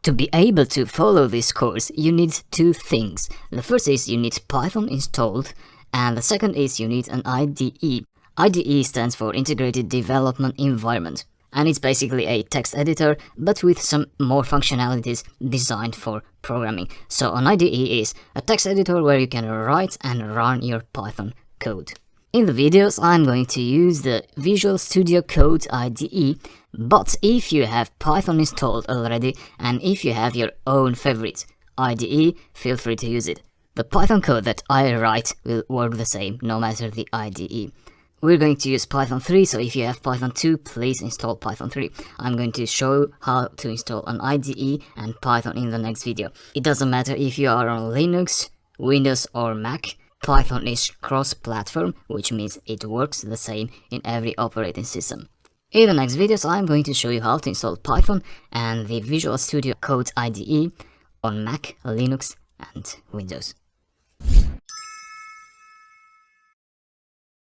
To be able to follow this course, you need two things. The first is you need Python installed, and the second is you need an IDE. IDE stands for Integrated Development Environment, and it's basically a text editor, but with some more functionalities designed for programming. So an IDE is a text editor where you can write and run your Python code. In the videos, I'm going to use the Visual Studio Code IDE, but if you have Python installed already and if you have your own favorite IDE, feel free to use it. The Python code that I write will work the same no matter the IDE. We're going to use Python 3, so if you have Python 2, please install Python 3. I'm going to show how to install an IDE and Python in the next video. It doesn't matter if you are on Linux, Windows or Mac. Python is cross-platform, which means it works the same in every operating system. In the next videos, I'm going to show you how to install Python and the Visual Studio Code IDE on Mac, Linux and Windows.